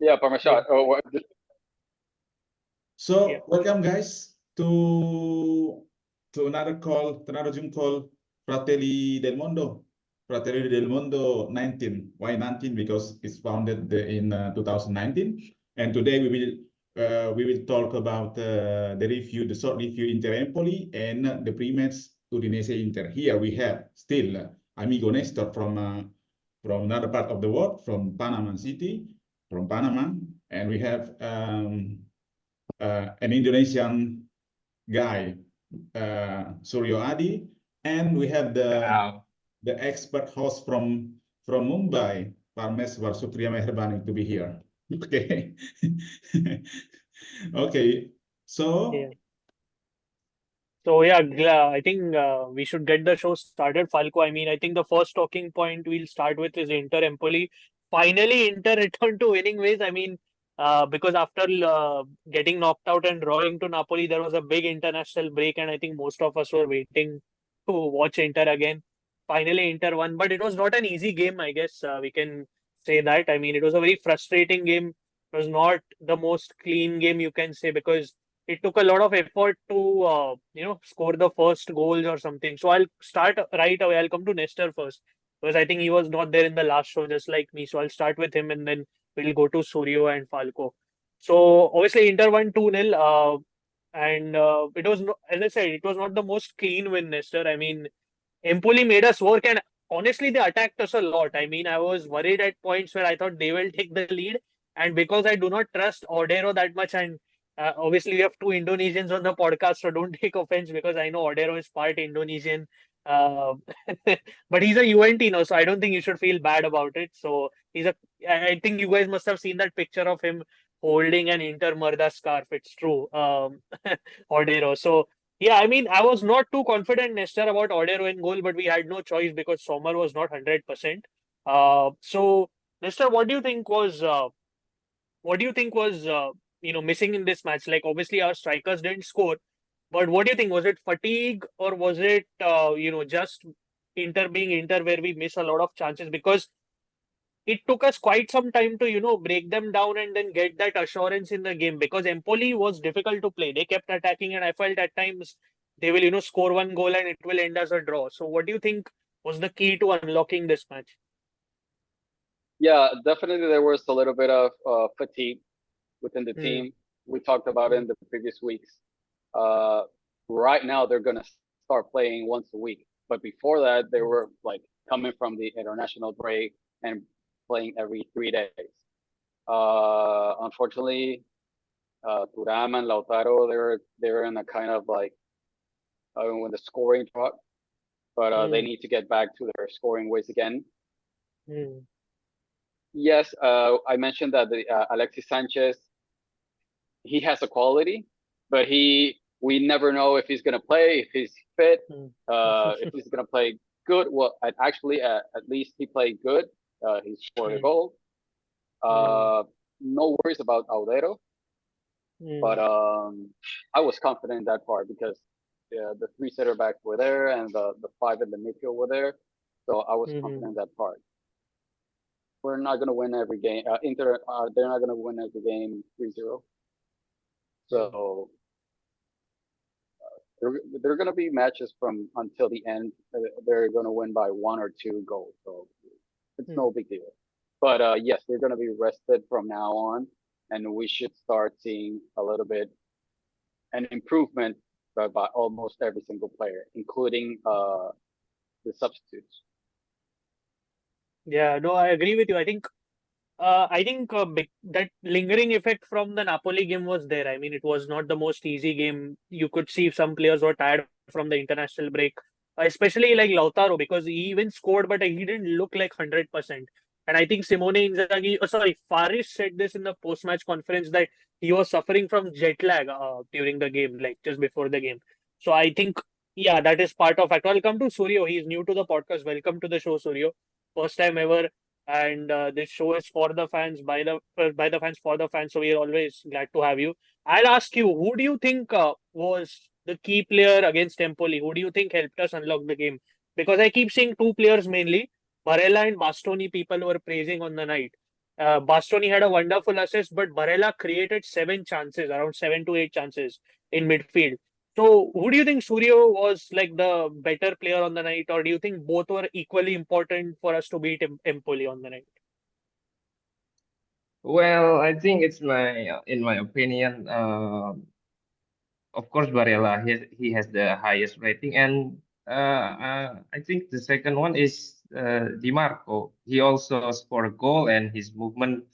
Yeah, Parmesan. Yeah. So welcome guys to another call, to another Zoom call, Fratelli del Mondo. Fratelli del Mondo 19. Why 19? Because it's founded in 2019. And today we will talk about the review, the short review Inter Empoli and the pre-match Udinese-Inter. Here we have still Amigo Nestor from another part of the world, from Panama City, from Panama, and we have an Indonesian guy, Suryo Adi, and we have the expert host from Mumbai, Parmes Varsutria Meherbani, to be here. Okay. Okay. So. Yeah. So yeah, I think we should get the show started, Falco. I mean, I think the first talking point we'll start with is Inter Empoli. Finally, Inter returned to winning ways. I mean, because after getting knocked out and drawing to Napoli, there was a big international break, and I think most of us were waiting to watch Inter again. Finally, Inter won, but it was not an easy game. I guess we can say that. I mean, it was a very frustrating game. It was not the most clean game, you can say, because it took a lot of effort to score the first goals or something. So I'll start right away. I'll come to Nestor first because I think he was not there in the last show, just like me. So I'll start with him and then we'll go to Suryo and Falco. So obviously Inter won 2-0. And it was, as I said, it was not the most clean win, Nestor. I mean, Empoli made us work, and honestly, they attacked us a lot. I mean, I was worried at points where I thought they will take the lead, and because I do not trust Odero that much, and obviously we have two Indonesians on the podcast, so don't take offense because I know Odero is part Indonesian, uh, but he's a UNT now, so I don't think you should feel bad about it. So he's a. I think you guys must have seen that picture of him holding an Inter Murda scarf. It's true, Odero. So yeah, I mean, I was not too confident, Nestor, about Odero in goal, but we had no choice because Sommer was not 100%. So, Nestor, what do you think was missing in this match? Like, obviously, our strikers didn't score, but what do you think? Was it fatigue or was it just Inter being Inter, where we miss a lot of chances? Because it took us quite some time to break them down and then get that assurance in the game, because Empoli was difficult to play. They kept attacking, and I felt at times they will score one goal and it will end as a draw. So what do you think was the key to unlocking this match? Yeah, definitely there was a little bit of fatigue within the team. We talked about it in the previous weeks. Right now they're gonna start playing once a week, but before that they were like coming from the international break and playing every 3 days. Unfortunately, Thuram and Lautaro, they're in a kind of like when the scoring dropped, but they need to get back to their scoring ways again. Yes, I mentioned that the Alexis Sanchez, he has a quality, but we never know if he's gonna play, if he's fit, if he's gonna play good. Well, actually, at least he played good. He scored a goal. No worries about Audero, but I was confident in that part because the 3 center backs were there and the 5 in the midfield were there, so I was confident in that part. We're not gonna win every game. Inter, they're not gonna win every game 3-0. So they're gonna be matches from until the end. They're gonna win by 1 or 2 goals, so it's no big deal. But yes, they're gonna be rested from now on, and we should start seeing a little bit an improvement by almost every single player, including the substitutes. Yeah, no, I agree with you. I think that lingering effect from the Napoli game was there. I mean, it was not the most easy game. You could see some players were tired from the international break, especially like Lautaro, because he even scored, but he didn't look like 100%. And I think Simone Inzaghi, Faris said this in the post-match conference that he was suffering from jet lag during the game, like just before the game. So I think, yeah, that is part of it. I'll come to Suryo. He's new to the podcast. Welcome to the show, Suryo. First time ever, and this show is for the fans, by the fans, for the fans, so we're always glad to have you. I'll ask you, who do you think was the key player against Empoli? Who do you think helped us unlock the game? Because I keep seeing two players mainly, Barella and Bastoni, people were praising on the night. Bastoni had a wonderful assist, but Barella created 7 chances, around 7 to 8 chances in midfield. So, who do you think Suryo was like the better player on the night, or do you think both were equally important for us to beat Empoli on the night? Well, I think it's in my opinion, of course, Barella, he has the highest rating, and I think the second one is Di Marco. He also scored a goal, and his movement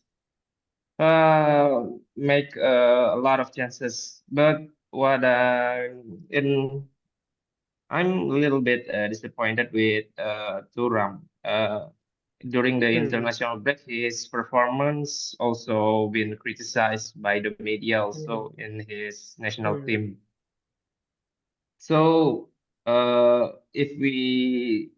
make a lot of chances. But what in I'm a little bit disappointed with Thuram. During the Hmm. international break, his performance also been criticized by the media Hmm. also in his national Hmm. team. So, if we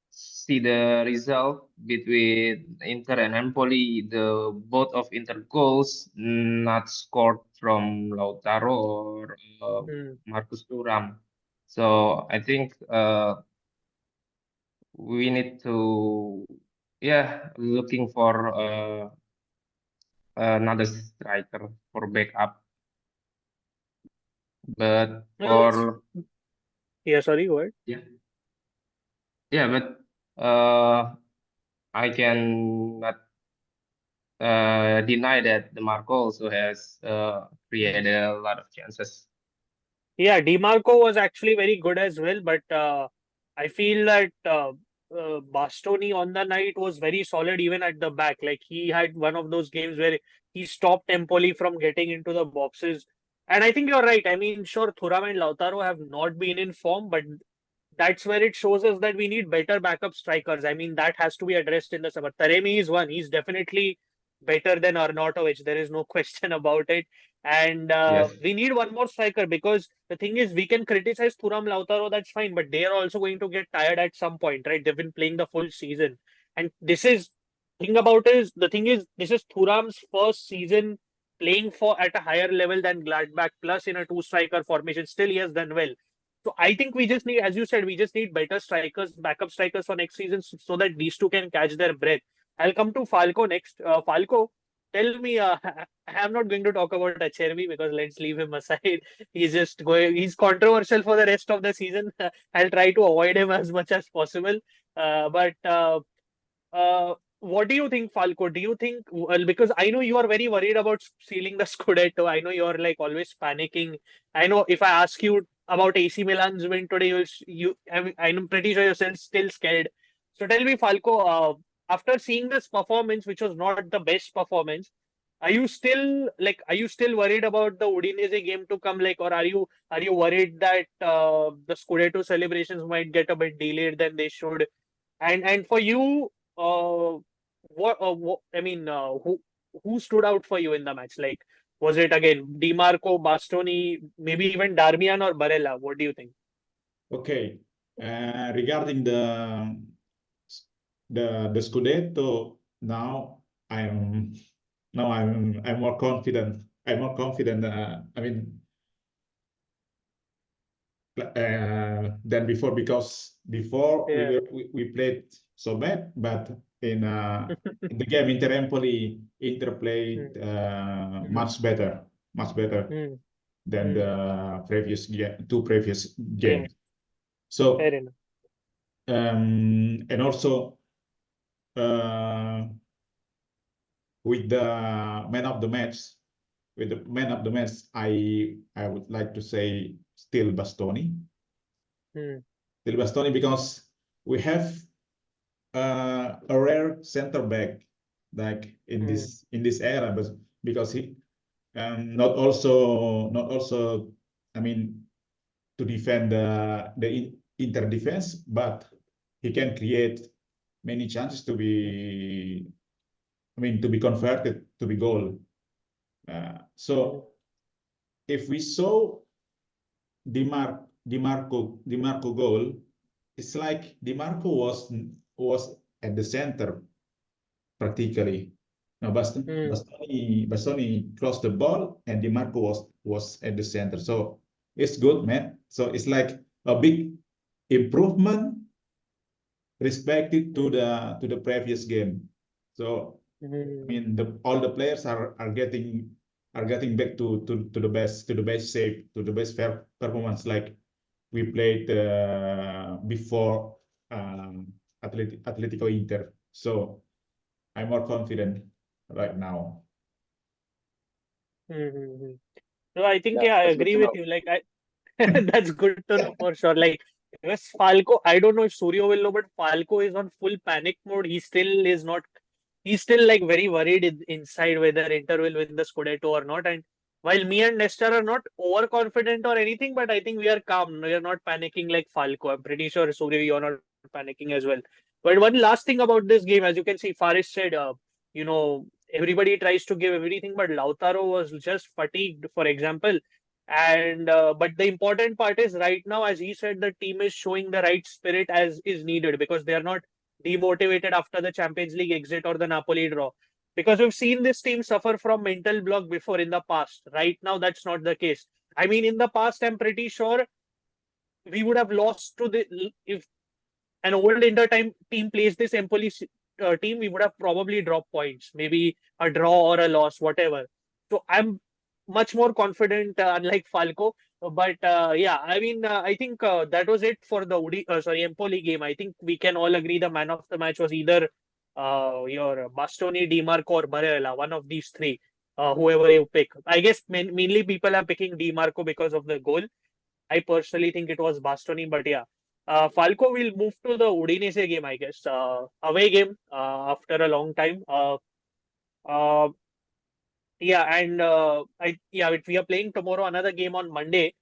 see the result between Inter and Empoli, the both of Inter goals not scored from Lautaro or Hmm. Marcus Thuram. So I think we need to, yeah, looking for another striker for backup. But Well, for yeah, sorry, go ahead. yeah, yeah, but I can not deny that the Marco also has Hmm. created a lot of chances. Yeah, DiMarco was actually very good as well, but I feel that Bastoni on the night was very solid even at the back. Like he had one of those games where he stopped Empoli from getting into the boxes. And I think you're right. I mean, sure, Thuram and Lautaro have not been in form, but that's where it shows us that we need better backup strikers. I mean, that has to be addressed in the summer. Taremi is one. He's definitely better than Arnautovic. There is no question about it. And Yes, we need one more striker because the thing is, we can criticize Thuram Lautaro, that's fine, but they are also going to get tired at some point, right? They've been playing the full season. And the thing is, this is Thuram's first season playing for at a higher level than Gladbach, plus in a two striker formation. Still, he has done well. So I think we just need, as you said, we just need better strikers, backup strikers for next season so that these two can catch their breath. I'll come to Falco next. Falco, tell me, I'm not going to talk about Acherbi because let's leave him aside. He's controversial for the rest of the season. I'll try to avoid him as much as possible. What do you think, Falco? Do you think, well, because I know you are very worried about sealing the Scudetto. I know you're like always panicking. I know if I ask you about AC Milan's win today, I'm pretty sure you're still scared. So tell me, Falco, after seeing this performance, which was not the best performance, are you still worried about the Udinese game to come? Like, or are you worried that the Scudetto celebrations might get a bit delayed than they should? And for you, I mean, who stood out for you in the match? Like, was it again Dimarco, Bastoni, maybe even Darmian or Barella? What do you think? Okay. Regarding the Scudetto, I'm more confident. I'm more confident. I mean, than before, because before Yeah. we played so bad, but in the game Inter Empoli, Inter played Hmm. Hmm. much better Hmm. than Hmm. the two previous Yeah. games. So Fair enough. and also uh, with the man of the match, I would like to say still Bastoni. Hmm. Still Bastoni, because we have a rare center back like Hmm. in this era, but because he not also I mean to defend the Inter defense, but he can create many chances to be to be converted to be goal. Hmm. So if we saw Di Marco goal, it's like Di Marco was at the center practically. Now Hmm. Bastoni crossed the ball and Di Marco was at the center. So it's good, man. So it's like a big improvement respected to Hmm. the previous game. So I mean, all the players are getting back to the best shape, to the best performance like we played before Atletico Inter. So I'm more confident right now. So I think, Yeah, yeah, I that's good agree to with know. you. Like, that's good to know for sure. Like, because Falco, I don't know if Suryo will know, but Falco is on full panic mode. He still is not. He's still like very worried inside whether Inter will win the Scudetto or not. And while me and Nestor are not overconfident or anything, but I think we are calm. We are not panicking like Falco. I'm pretty sure Suryo, you're not panicking as well. But one last thing about this game, as you can see, Faris said, you know, everybody tries to give everything, but Lautaro was just fatigued, for example. And but the important part is right now, as he said, the team is showing the right spirit as is needed because they are not demotivated after the Champions League exit or the Napoli draw. Because we've seen this team suffer from mental block before in the past. Right now, that's not the case. I mean, in the past, I'm pretty sure we would have lost to the if an old Inter team plays this Empoli team, we would have probably dropped points, maybe a draw or a loss, whatever. So I'm much more confident, unlike Falco. But yeah, I mean, I think that was it for the Empoli game. I think we can all agree the man of the match was either your Bastoni, Dimarco, or Barella, one of these three. Whoever you pick, I guess mainly people are picking Dimarco because of the goal. I personally think it was Bastoni, but yeah. Falco will move to the Udinese game, I guess. Away game after a long time. Uh, yeah, and we are playing tomorrow another game on Monday.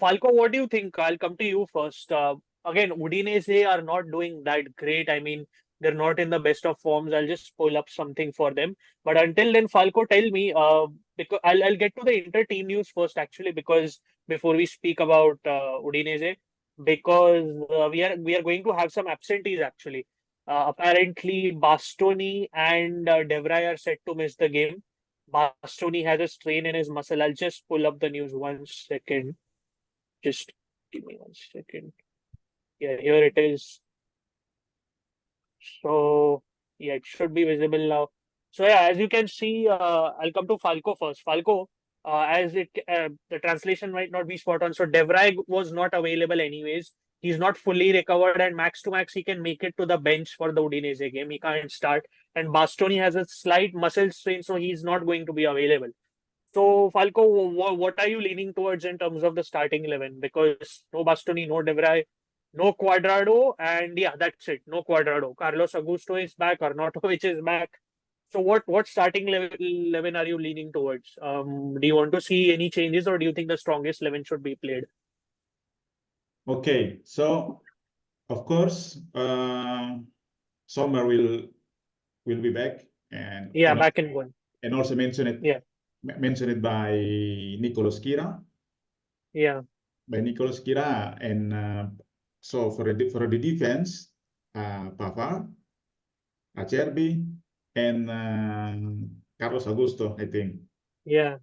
Falco, what do you think? I'll come to you first. Again, Udinese are not doing that great. I mean, they're not in the best of forms. I'll just pull up something for them. But until then, Falco, tell me. Because I'll get to the Inter team news first, actually, because before we speak about Udinese, because we are going to have some absentees actually. Apparently, Bastoni and De Vrij are set to miss the game. Bastoni has a strain in his muscle. I'll just pull up the news 1 second. Just give me 1 second. Yeah, here it is. So yeah, it should be visible now. So yeah, as you can see, I'll come to Falco first. Falco, the translation might not be spot on. So De Vrij was not available anyways. He's not fully recovered, and max to max he can make it to the bench for the Udinese game. He can't start, and Bastoni has a slight muscle strain, so he's not going to be available. So, Falco, what are you leaning towards in terms of the starting 11? Because no Bastoni, no De Vrij, no Cuadrado, and yeah, that's it. No Cuadrado. Carlos Augusto is back. Arnautovic is back. So, what starting 11 are you leaning towards? Do you want to see any changes, or do you think the strongest 11 should be played? Okay, so of course, Sommer will be back, and Yeah, back in one. and also mentioned it by Nicolas Kira. Yeah. By Nicolas Kira, and so for the defense, Pavard, Acerbi, and Carlos Augusto, I think. Yeah.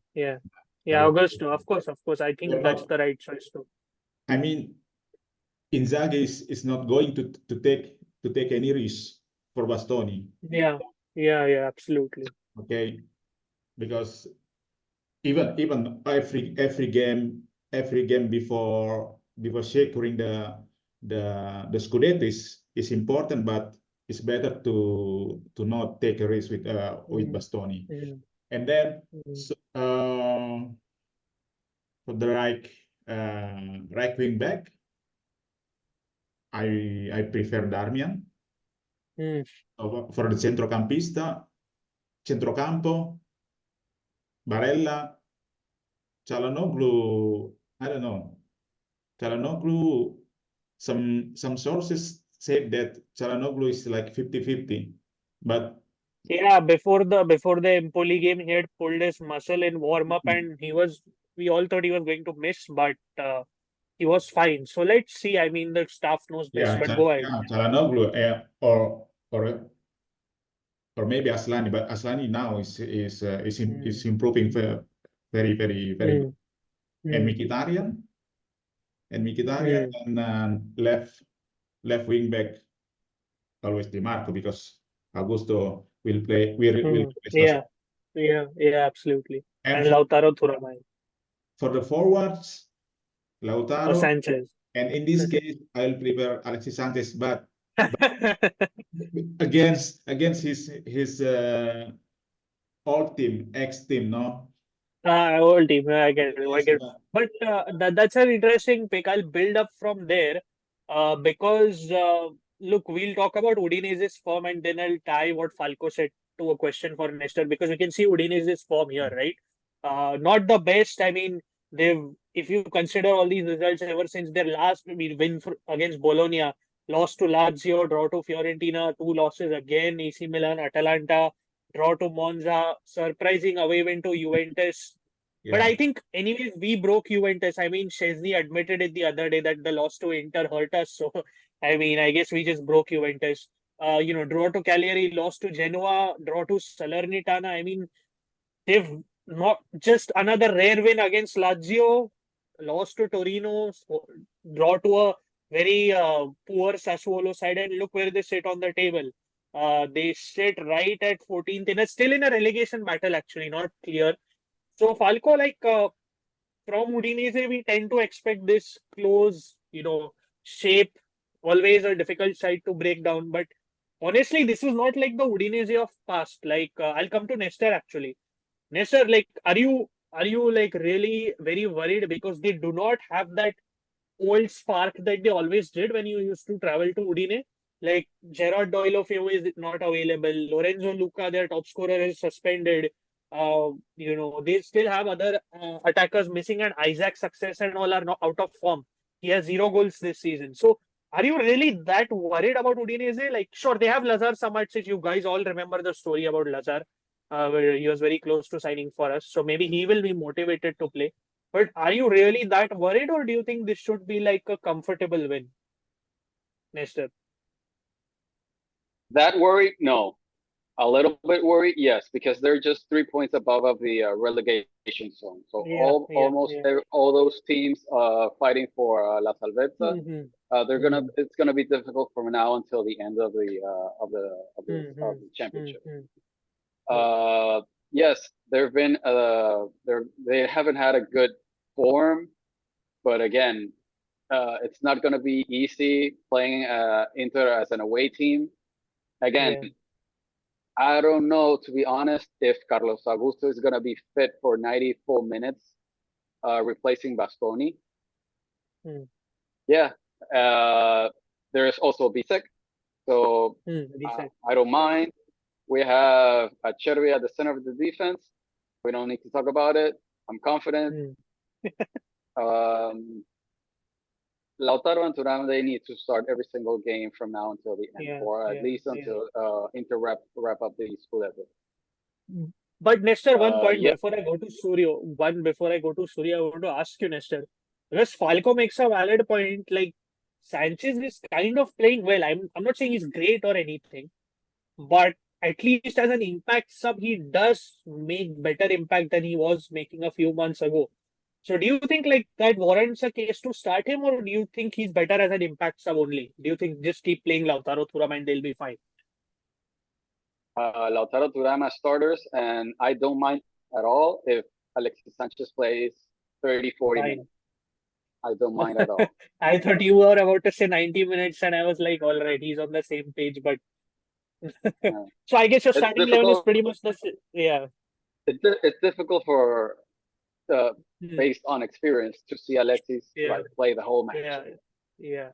Augusto, of course. I think Yeah, that's the right choice too. I mean, Inzaghi is not going to take any risk for Bastoni. Yeah, absolutely. Okay, because even every game before securing the Scudetto is important, but it's better to not take a risk with Bastoni. And then so, for the right wing back, I prefer Darmian. For the centrocampo, Barella, Çalhanoğlu, I don't know. Çalhanoğlu, some sources said that Çalhanoğlu is like 50-50, but yeah, before the Empoli game, he had pulled his muscle in warm up, and we all thought he was going to miss, but he was fine. So let's see. I mean, the staff knows best, but go ahead. Çalhanoğlu, or maybe Aslani, but Aslani now is improving very good. And Mkhitaryan, and left wing back always Di Marco, because Augusto will play. Will Yeah, absolutely. And And Lautaro Thuramai for the forwards, or Lautaro, Sanchez. and in this case, I will prefer Alexis Sanchez, but against his old team, ex team, no. Old team, I get it. I Yes, get it. But that's an interesting pick. I'll build up from there because look, we'll talk about Udinese's form and then I'll tie what Falco said to a question for Nestor because we can see Udinese's form here, right? Not the best. I mean, they've if you consider all these results ever since their last win against Bologna, loss to Lazio, draw to Fiorentina, two losses again, AC Milan, Atalanta, draw to Monza, surprising away win to Juventus. But yeah. I think, anyways, we broke Juventus. I mean, Chesney admitted it the other day that the loss to Inter hurt us. So, I mean, I guess we just broke Juventus. Draw to Cagliari, loss to Genoa, draw to Salernitana. I mean, they've not just another rare win against Lazio, lost to Torino, draw to a very poor Sassuolo side, and look where they sit on the table. They sit right at 14th still in a relegation battle, actually, not clear. So Falco, from Udinese, we tend to expect this close, shape, always a difficult side to break down. But honestly, this is not like the Udinese of past. I'll come to Nestor actually. Nestor, are you like really very worried because they do not have that old spark that they always did when you used to travel to Udine? Like Gerard Deulofeu is not available. Lorenzo Luca, their top scorer, is suspended. They still have other attackers missing, and Isaac's success and all are not out of form. He has 0 goals this season. So, are you really that worried about Udinese? Like, sure, they have Lazar Samardzic. You guys all remember the story about Lazar, where he was very close to signing for us. So maybe he will be motivated to play. But are you really that worried, or do you think this should be like a comfortable win, Nestor? That worried? No. A little bit worried, yes, because they're just 3 points above of the relegation zone. So all those teams fighting for La Salvezza, it's gonna be difficult from now until the end of the championship. Yes, they haven't had a good form, but again, it's not gonna be easy playing Inter as an away team. Again, I don't know, to be honest, if Carlos Augusto is gonna be fit for 90 full minutes, replacing Bastoni. Yeah, there's also Bisek, so I don't mind. We have Acerbi at the center of the defense. We don't need to talk about it. I'm confident. Lautaro and Thuram, they need to start every single game from now until the end, or at least until Inter wrap up the Scudetto. But Nestor, one point before I go to Suryo, I want to ask you, Nestor, because Falco makes a valid point. Like Sanchez is kind of playing well. I'm not saying he's great or anything, but at least as an impact sub, he does make better impact than he was making a few months ago. So do you think like that warrants a case to start him, or do you think he's better as an impact sub only? Do you think just keep playing Lautaro Thuram and they'll be fine? Lautaro Thuram as starters, and I don't mind at all if Alexis Sanchez plays 30, 40 minutes. I don't mind at all. I thought you were about to say 90 minutes, and I was like, all right, he's on the same page, but so I guess your starting 11 is pretty much the same. Yeah. It's difficult for based on experience to see Alexis play the whole match. Yeah.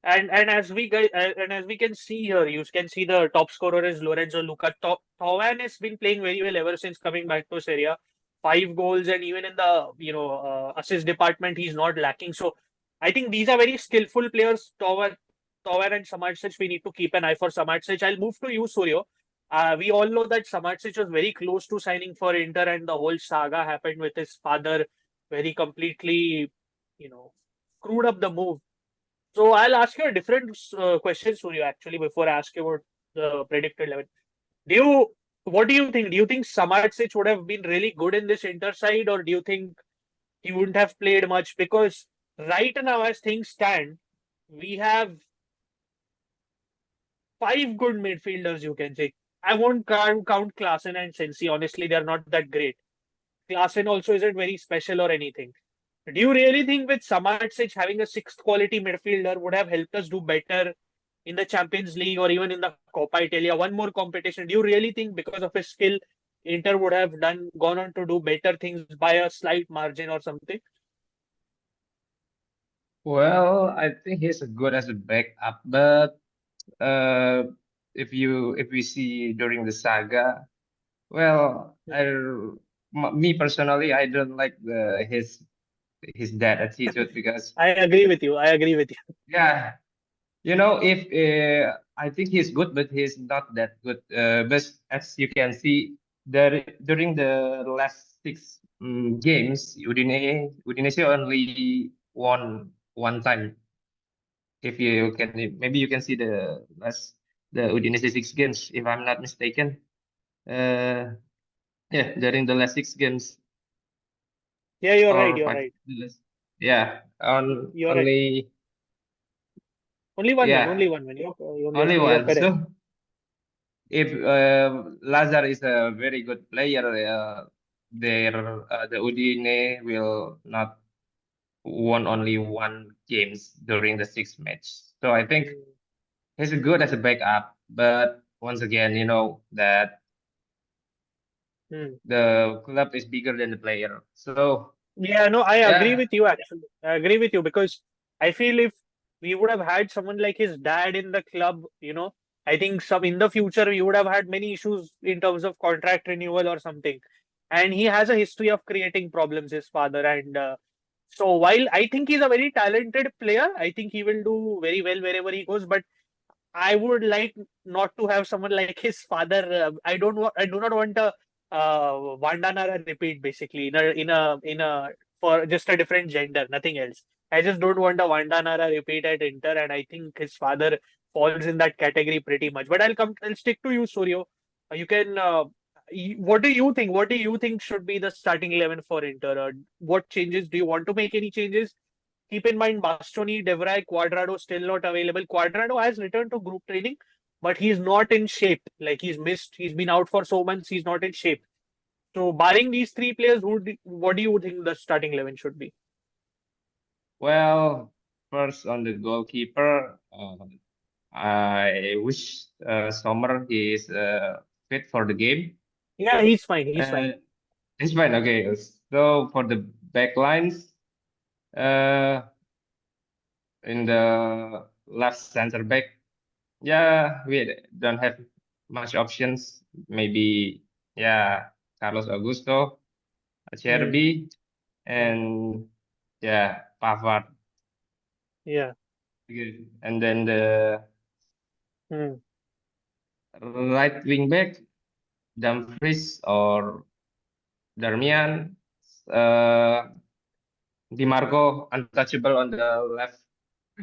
And as we can see here, you can see the top scorer is Lorenzo Luca. Thauvin has been playing very well ever since coming back to Serie A. 5 goals, and even in the assist department, he's not lacking. So I think these are very skillful players. Thauvin and Samardzic, we need to keep an eye for Samardzic. I'll move to you, Suryo. We all know that Samardzic was very close to signing for Inter, and the whole saga happened with his father, where he completely, screwed up the move. So I'll ask you a different question, Suryo, actually, before I ask you about the predicted 11. What do you think? Do you think Samardzic would have been really good in this Inter side, or do you think he wouldn't have played much? Because right now, as things stand, we have 5 good midfielders, you can say. I won't count Klaassen and Sensi. Honestly, they're not that great. Klaassen also isn't very special or anything. Do you really think with Samardzic having a sixth quality midfielder would have helped us do better in the Champions League or even in the Coppa Italia? One more competition. Do you really think because of his skill, Inter would have gone on to do better things by a slight margin or something? Well, I think he's good as a backup, but uh, if we see during the saga, well, me personally, I don't like his dad attitude because I agree with you. I agree with you. yeah, if I think he's good, but he's not that good. But as you can see, during the last six games, Udinese only won one time. If you can, maybe you can see the Udinese six games, if I'm not mistaken. Uh, yeah, during the last six games Yeah, you're right. or You're five, right. yeah, You're right. only Only one win. yeah, Only one win. only You're one. correct. So if Lazar is a very good player, the Udine will not won only one games during the six match. So I think Mm. he's good as a backup, but once again, you know that Mm. the club is bigger than the player. So Yeah, no, I agree yeah, with you actually. I agree with you because I feel if we would have had someone like his dad in the club, I think some in the future we would have had many issues in terms of contract renewal or something. And he has a history of creating problems, his father. And so while I think he's a very talented player, I think he will do very well wherever he goes. But I would like not to have someone like his father. I do not want a Vandanara repeat basically in a for just a different gender, nothing else. I just don't want a Vandanara repeat at Inter, and I think his father falls in that category pretty much. But I'll stick to you, Suryo. You can. What do you think? What do you think should be the starting 11 for Inter? What changes do you want to make? Any changes? Keep in mind, Bastoni, Devray, Cuadrado still not available. Cuadrado has returned to group training, but he's not in shape. Like he's been out for so months, he's not in shape. So, barring these three players, what do you think the starting 11 should be? well, first on the goalkeeper, I wish Sommer is fit for the game. Yeah, he's fine. He's fine. Uh, it's fine. Okay. So for the back lines, uh, in the left center back, yeah, we don't have much options. Maybe, yeah, Carlos Augusto, Hmm. Acerbi, Hmm. and yeah, Pavard. Yeah. Okay. And then the Hmm. right wing back, Dumfries or Darmian, uh, Di Marco untouchable on the left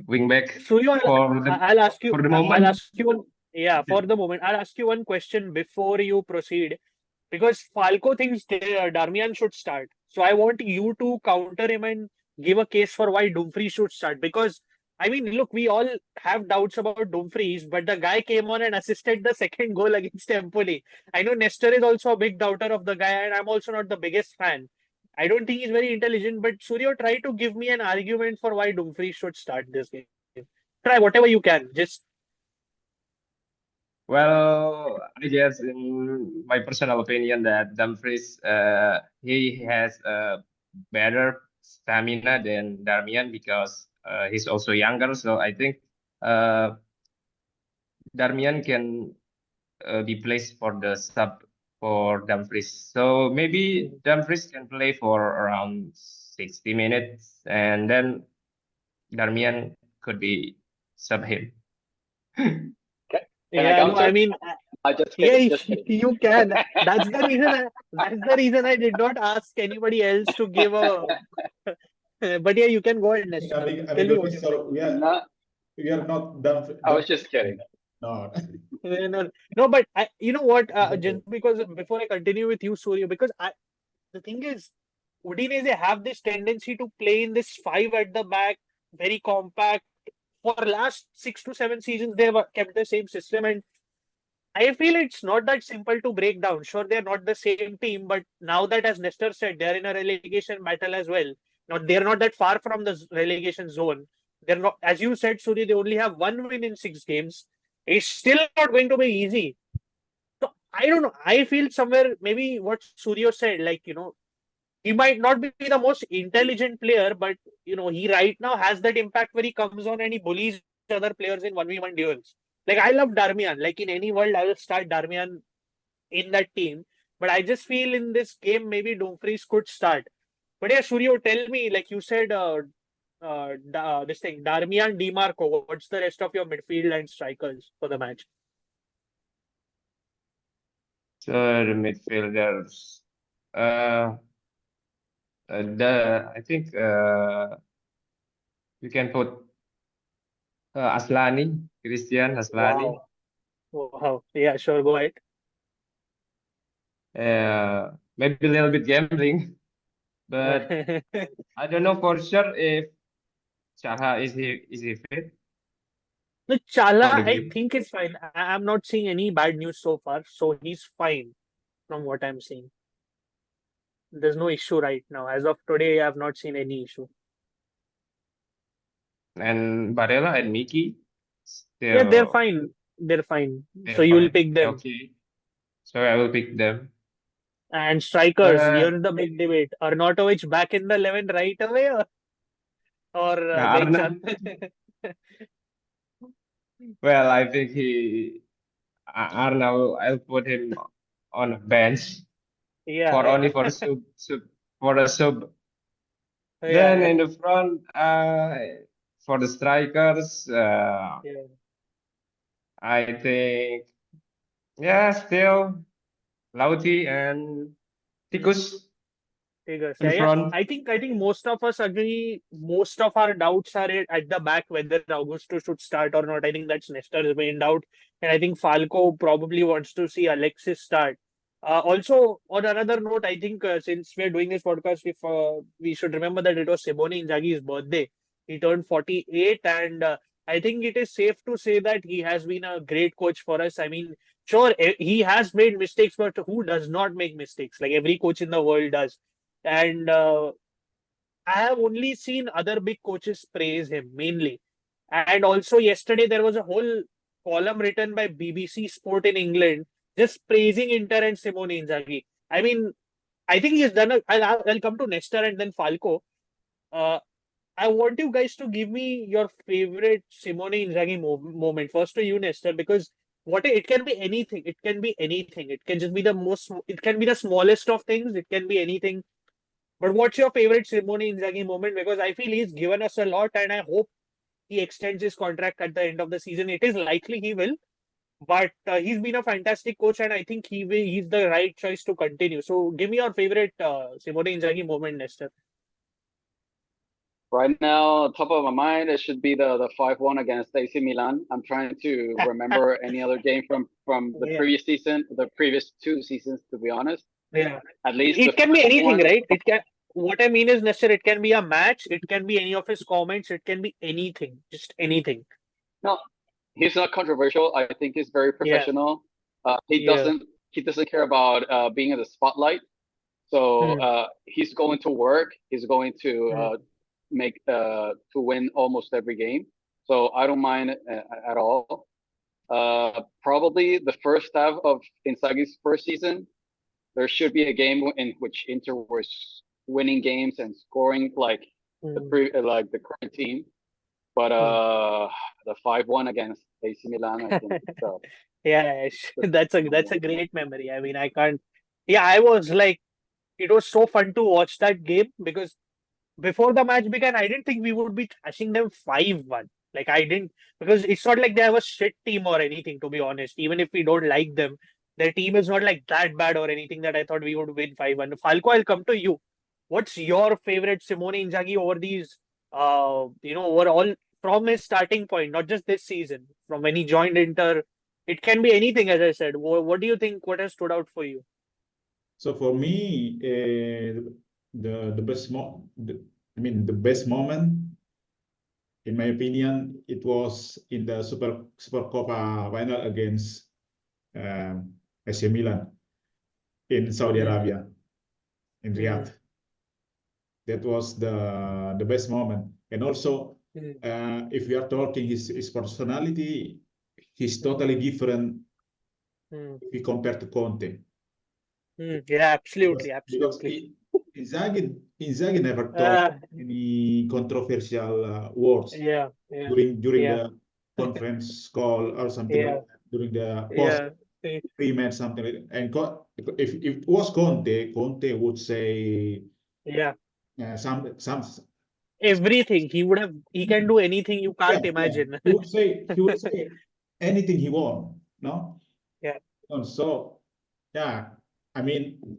wing back Suryo, I'll ask you. for the I'll moment. ask you one. Yeah, for the moment, I'll ask you one question before you proceed. Because Falco thinks Darmian should start. So I want you to counter him and give a case for why Dumfries should start. Because I mean, look, we all have doubts about Dumfries, but the guy came on and assisted the second goal against Empoli. I know Nestor is also a big doubter of the guy, and I'm also not the biggest fan. I don't think he's very intelligent, but Suryo, try to give me an argument for why Dumfries should start this game. Try whatever you can. Just Well, I guess in my personal opinion that Dumfries he has a better stamina than Darmian because he's also younger. So I think uh, Darmian can be placed for the sub for Dumfries. So maybe Dumfries can play for around 60 minutes and then Darmian could be sub him. Can I yeah, no, I counter? mean, I just yeah, kidding, just kidding. you can. That's the reason I did not ask anybody else to give a. But yeah, you can go ahead, Nestor. Tell me Amigo what you think. Nestor, Not, we are not done. I was just kidding. No. No, no, but you know what? Just because before I continue with you, Surya, because the thing is, Udinese have this tendency to play in this five at the back, very compact. For last 6 to 7 seasons, they have kept the same system, and I feel it's not that simple to break down. Sure, they're not the same team, but now that, as Nestor said, they're in a relegation battle as well. Now, they're not that far from the relegation zone. They're not, as you said, Suri, they only have one win in 6 games. It's still not going to be easy. So I don't know. I feel somewhere maybe what Suryo said, like, he might not be the most intelligent player, but he right now has that impact where he comes on and he bullies other players in 1v1 duels. Like I love Darmian. Like in any world, I will start Darmian in that team. But I just feel in this game, maybe Dumfries could start. But yeah, Suryo, tell me, like you said, this thing, Darmian, DiMarco, what's the rest of your midfield and strikers for the match? So the midfielders, uh, I think you can put Aslani, Christian Aslani. Wow. Wow. Yeah, sure. Go ahead. Maybe a little bit gambling, but I don't know for sure if Chaha is he fit No, Chala, for the I game. think it's fine. I'm not seeing any bad news so far, so he's fine from what I'm seeing. There's no issue right now. As of today, I have not seen any issue. And Barella and Miki Yeah, they're still fine. They're fine. So they're you'll fine. pick them. Okay, so I will pick them. And strikers, Uh, here's the big debate. Arnautovic back in the 11 right away or bench? Arna. Well, I think Arna, I'll put him on a bench for Yeah, only for for a sub. Then yeah, in the front, for the strikers, yeah. I think yeah, still Lauti and Tikus Figures. in Yeah, yeah. front. I think most of us agree. Most of our doubts are at the back whether Augusto should start or not. I think that's Nestor's main doubt, and I think Falco probably wants to see Alexis start. Also, on another note, I think since we're doing this podcast, if we should remember that it was Simone Inzaghi's birthday. He turned 48, and I think it is safe to say that he has been a great coach for us. I mean, sure, he has made mistakes, but who does not make mistakes? Like every coach in the world does. And I have only seen other big coaches praise him mainly. And also, yesterday there was a whole column written by BBC Sport in England just praising Inter and Simone Inzaghi. I mean, I think he's done. I'll come to Nestor and then Falco. Uh, I want you guys to give me your favorite Simone Inzaghi moment. First to you, Nestor, because what it can be anything. It can be anything. It can just be the most. It can be the smallest of things. It can be anything. But what's your favorite Simone Inzaghi moment? Because I feel he's given us a lot, and I hope he extends his contract at the end of the season. It is likely he will, but he's been a fantastic coach, and I think he's the right choice to continue. So, give me your favorite Simone Inzaghi moment, Nestor. Right now, top of my mind, it should be the 5-1 against AC Milan. I'm trying to remember any other game from the Yeah, previous season, the previous 2 seasons, to be honest. yeah. At least the It can be first anything, one. right? It can. What I mean is, Nestor, it can be a match. It can be any of his comments. It can be anything, just anything. No, he's not controversial. I think he's very Yeah, professional. He yeah. doesn't care about being in the spotlight. So Hmm, he's going to work. He's going to hmm, to win almost every game. So I don't mind at all. Probably the first half of Inzaghi's first season, there should be a game in which Inter was winning games and scoring like hmm, like the current team. But hmm. the 5-1 against AC Milan, I think Yeah, it's that's a great memory. I mean, I can't. Yeah, I was like, it was so fun to watch that game because before the match began, I didn't think we would be trashing them 5-1. Like I didn't because it's not like they have a shit team or anything, to be honest. Even if we don't like them, their team is not like that bad or anything that I thought we would win 5-1. Falco, I'll come to you. What's your favorite Simone Inzaghi over these overall from his starting point, not just this season, from when he joined Inter? It can be anything, as I said. What do you think? What has stood out for you? So for me, the best I mean the best moment, in my opinion, it was in the Super Copa final against AC Milan in Saudi Arabia, in Riyadh. That was the best moment. And also, if we are talking his personality, he's totally different if we compare to Conte. Yeah, absolutely, Because absolutely. Inzaghi never talked any controversial words Yeah, during yeah, the conference call or something like yeah, that, during the post yeah, pre-match, something like that. And if it was Conte would say yeah. some Everything he can do anything you can't imagine. he would say anything he want, no? Yeah. And so yeah, I mean,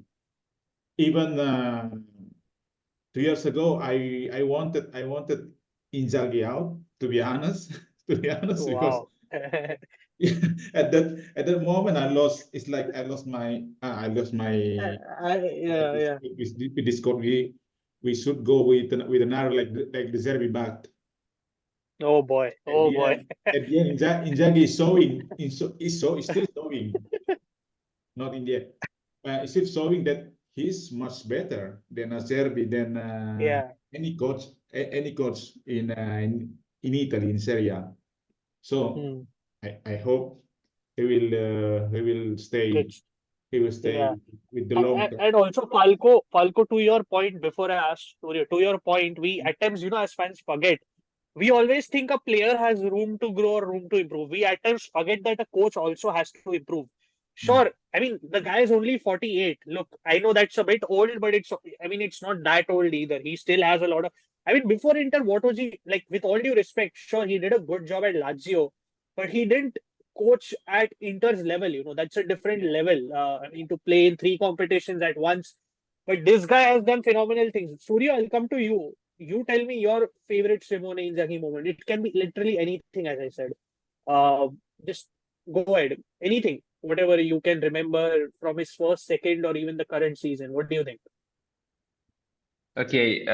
even 2 years ago, I wanted Inzaghi out, to be honest, because Wow. at that moment I lost. It's like I lost my Yeah. with this code. We should go with another like the Zerbi back. Oh boy. At Oh the boy. end, Inzaghi is showing, is still showing, not in the end. Is still showing that he's much better than Zerbi, than Yeah. any coach, any coach in Italy, in Serie A. So I hope he will stay. It's He will stay yeah. with the long term. And also Falco, to your point before I asked Surya, to your point, we at times, as fans forget. We always think a player has room to grow or room to improve. We at times forget that a coach also has to improve. Sure, I mean the guy is only 48. Look, I know that's a bit old, but it's not that old either. He still has a lot of. I mean, before Inter, what was he like? With all due respect, sure, he did a good job at Lazio, but he didn't coach at Inter's level. That's a different level. To play in 3 competitions at once. But this guy has done phenomenal things. Surya, I'll come to you. You tell me your favorite Simone Inzaghi moment. It can be literally anything, as I said. Uh, just go ahead. Anything, whatever you can remember from his first, second, or even the current season. What do you think? Okay,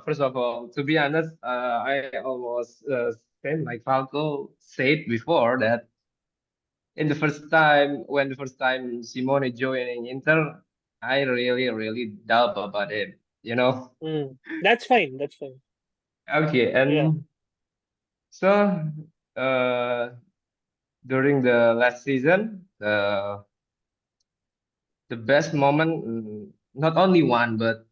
first of all, to be honest, I almost same like Falco said before that when the first time Simone joining Inter, I really, really doubt about it, you know. That's fine. That's fine. Okay, Yeah. and so uh, during the last season, the best moment, not only one, but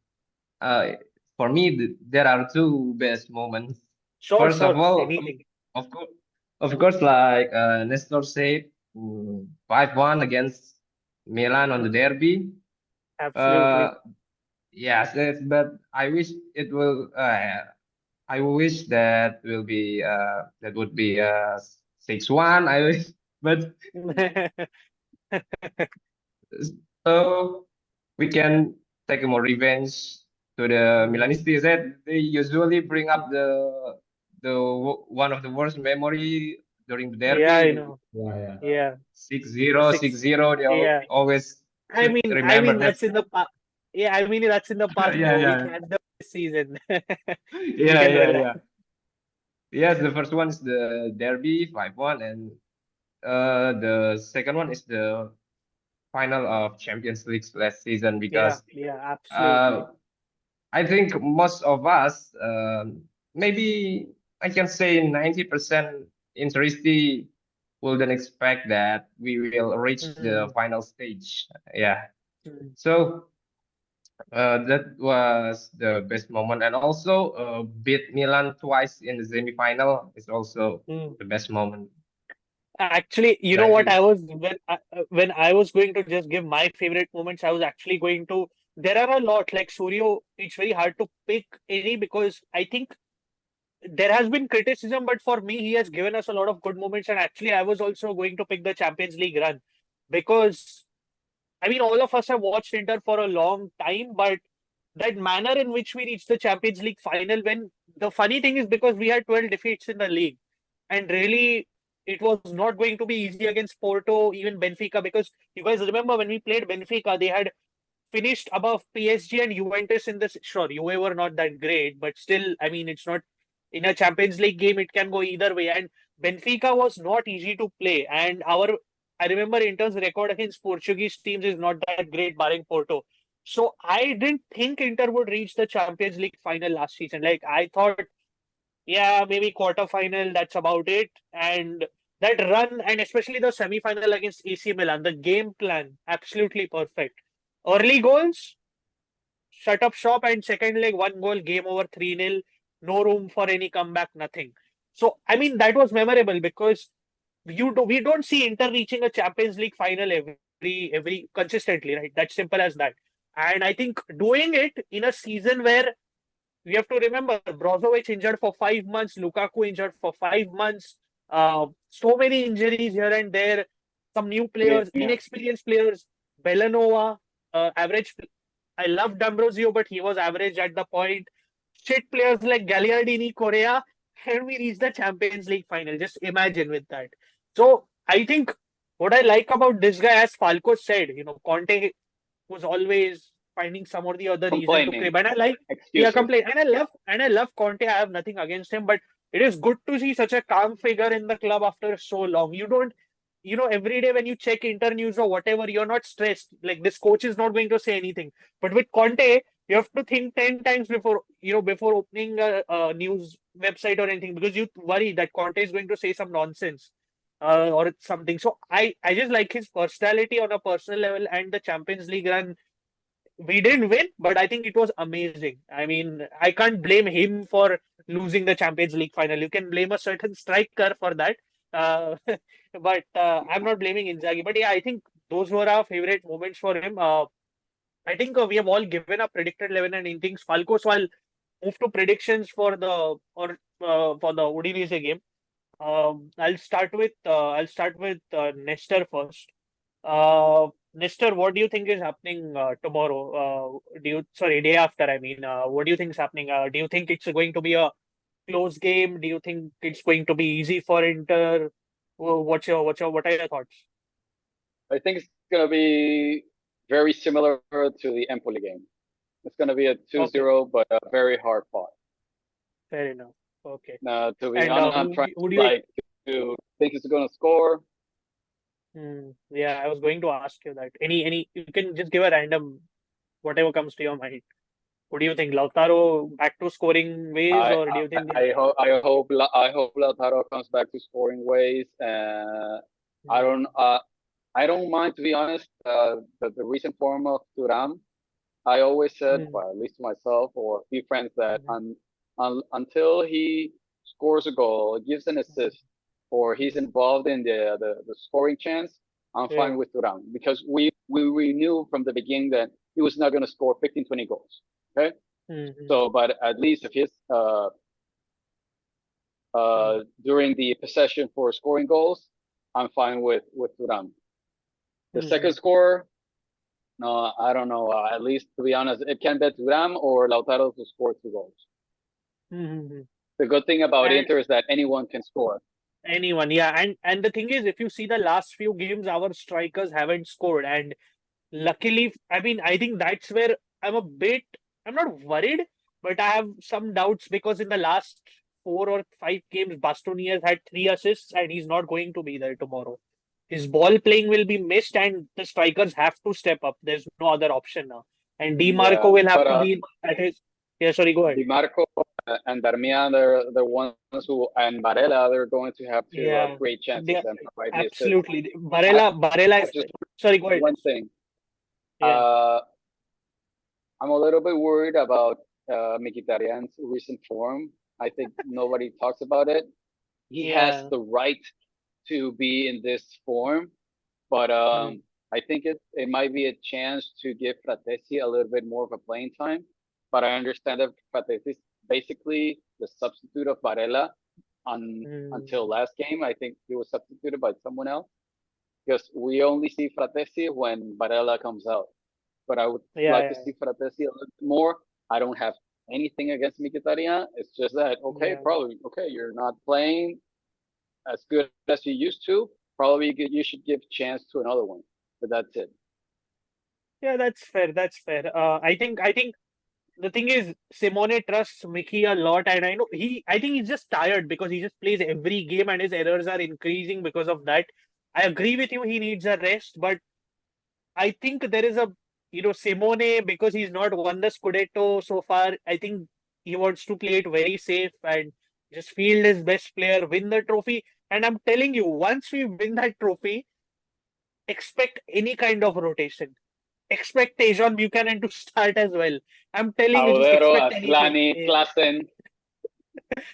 for me, there are two best moments. Sure, First of sure. all, Anything. of course, like Nestor said, 5-1 against Milan on the derby. Absolutely. Uh, yes, but I wish it will. I wish that would be 6-1. I wish, but so we can take a more revenge to the Milanisti. That they usually bring up one of the worst memory during the Yeah, I derby. know. Yeah. Yeah. 6-0, Six. 6-0. They Yeah. always I mean, I remember mean that. that's in the past. Yeah, I mean that's in the past, Yeah, bro. We yeah, had the season. We yeah, can yeah, relax. yeah. Yes, the first one is the derby 5-1, and the second one is the final of Champions League last season Yeah, because yeah, absolutely. uh, I think most of us, maybe I can say 90% interested, wouldn't expect that we will reach the Mm, final stage. Yeah. mm, So that was the best moment, and also beat Milan twice in the semi-final is also mm. the best moment. Actually, you know Like what? you. When I was going to just give my favorite moments, I was actually going to. There are a lot like Suryo. It's very hard to pick any because I think there has been criticism, but for me, he has given us a lot of good moments. And actually, I was also going to pick the Champions League run because I mean, all of us have watched Inter for a long time, but that manner in which we reached the Champions League final, when the funny thing is because we had 12 defeats in the league, and really it was not going to be easy against Porto, even Benfica, because you guys remember when we played Benfica, they had finished above PSG and Juventus in this. Sure, Juve were not that great, but still, I mean, it's not in a Champions League game, it can go either way. And Benfica was not easy to play, and our I remember Inter's record against Portuguese teams is not that great, barring Porto. So I didn't think Inter would reach the Champions League final last season. Like I thought, yeah, maybe quarterfinal, that's about it. And that run, and especially the semi-final against AC Milan, the game plan, absolutely perfect. Early goals, shut up shop, and second leg, one goal, game over 3-0, no room for any comeback, nothing. So, I mean, that was memorable because we don't see Inter reaching a Champions League final every consistently, right? That's simple as that. And I think doing it in a season where we have to remember Brozovic injured for 5 months, Lukaku injured for 5 months, so many injuries here and there, some new players, Yeah. inexperienced players, Belanova, average. I love D'Ambrosio, but he was average at the point. Shit players like Gagliardini, Correa, and we reached the Champions League final. Just imagine with that. So I think what I like about this guy, as Falco said, Conte was always finding some or the other reason to Complaining. crib. And I like, Excuses. complain. And I love Conte. I have nothing against him, but it is good to see such a calm figure in the club after so long. You don't, every day when you check Inter news or whatever, you're not stressed. Like this coach is not going to say anything. But with Conte, you have to think 10 times before opening a news website or anything, because you worry that Conte is going to say some nonsense. Or something. So I just like his personality on a personal level, and the Champions League run. We didn't win, but I think it was amazing. I mean, I can't blame him for losing the Champions League final. You can blame a certain striker for that. Uh, but I'm not blaming Inzaghi. But yeah, I think those were our favorite moments for him. I think we have all given a predicted 11 and innings. Falco, so I'll move to predictions for the Udinese game. I'll start with Nestor first. Nestor, what do you think is happening tomorrow? Day after? I mean, what do you think is happening? Do you think it's going to be a close game? Do you think it's going to be easy for Inter? What are your thoughts? I think it's gonna be very similar to the Empoli game. It's gonna be a 2-0, but a very hard fought. Fair enough. Okay. Now, to be And honest, I'm trying to think it's gonna score. yeah, I was going to ask you that. You can just give a random, whatever comes to your mind. What do you think? Lautaro back to scoring ways, I or do you think? I hope Lautaro comes back to scoring ways. I don't I don't mind, to be honest, the recent form of Thuram. I always said, well, at least to myself or a few friends, that until he scores a goal, gives an assist, or he's involved in the scoring chance, I'm fine with Thuram, because we knew from the beginning that he was not going to score 15, 20 goals. Okay, so but at least if he's during the possession for scoring goals, I'm fine with Thuram. The second scorer, no, I don't know. At least, to be honest, it can be Thuram or Lautaro to score 2 goals. The good thing about Inter is that anyone can score. Anyone, yeah. And the thing is, if you see the last few games, our strikers haven't scored. And luckily, I mean, I think that's where I'm not worried, but I have some doubts, because in the last 4 or 5 games, Bastoni has had 3 assists, and he's not going to be there tomorrow. His ball playing will be missed, and the strikers have to step up. There's no other option now. And Di Marco will have to be at his. Yeah, sorry, go ahead. Di Marco and Darmian, they're the ones who, and Barella, they're going to have to create chances and provide the assist. Absolutely. Barella is. Sorry, go ahead. One thing. I'm a little bit worried about Mkhitaryan's recent form. I think nobody talks about it. He has the right to be in this form, but I think it might be a chance to give Fratesi a little bit more of a playing time. But I understand that Fratesi is basically the substitute of Barella until last game. I think he was substituted by someone else, because we only see Fratesi when Barella comes out. But I would like to see Fratesi a little bit more. I don't have anything against Mkhitaryan. It's just that, you're not playing as good as you used to. Probably you should give chance to another one. But that's it. Yeah, that's fair. That's fair. I think the thing is, Simone trusts Mickey a lot, and I think he's just tired, because he just plays every game and his errors are increasing because of that. I agree with you, he needs a rest, but I think there is a, Simone, because he's not won the Scudetto so far, I think he wants to play it very safe and just field his best player, win the trophy. And I'm telling you, once we win that trophy, expect any kind of rotation. Expect Tejon Buchanan to start as well. I'm telling you, just Audero, expect anything. Aslani, Yeah. Klassen.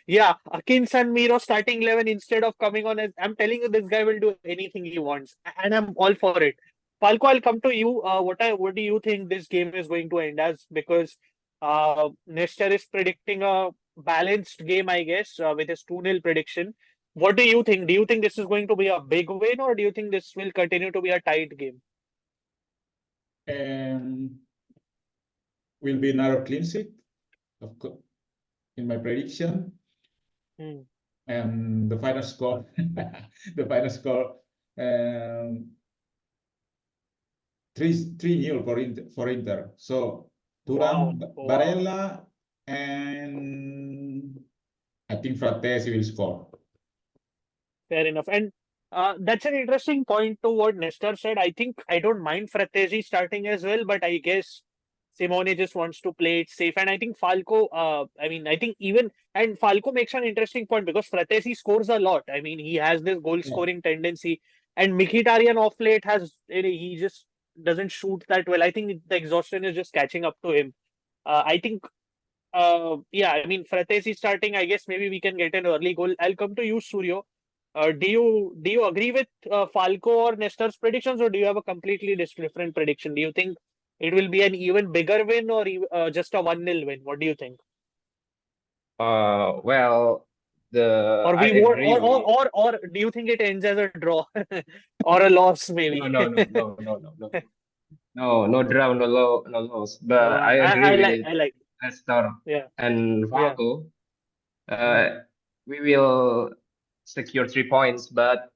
Yeah, Akin San Miro starting 11 instead of coming on as, I'm telling you, this guy will do anything he wants, and I'm all for it. Falco, I'll come to you. What do you think this game is going to end as? Because Nestor is predicting a balanced game, I guess, with his 2-0 prediction. What do you think? Do you think this is going to be a big win, or do you think this will continue to be a tight game? And will be another clean sheet, of course, in my prediction. Hmm. And the final score, the final score, 3-0 for Inter. So Turan, Wow. Barella, and I think Fratesi will score. Fair enough. And that's an interesting point to what Nestor said. I think I don't mind Fratesi starting as well, but I guess Simone just wants to play it safe. And I think Falco, I think even, and Falco makes an interesting point because Fratesi scores a lot. I mean, he has this goal scoring tendency, and Mkhitaryan off late he just doesn't shoot that well. I think the exhaustion is just catching up to him. I think I mean, Fratesi starting, I guess maybe we can get an early goal. I'll come to you, Suryo. Do you agree with Falco or Nestor's predictions, or do you have a completely different prediction? Do you think it will be an even bigger win, or just a 1-0 win? What do you think? Well, Or I we won't, agree with. or do you think it ends as a draw or a loss, maybe? No draw, no loss. But I agree with I like, Nestor yeah, and yeah. Falco. Mm, We will secure 3 points, but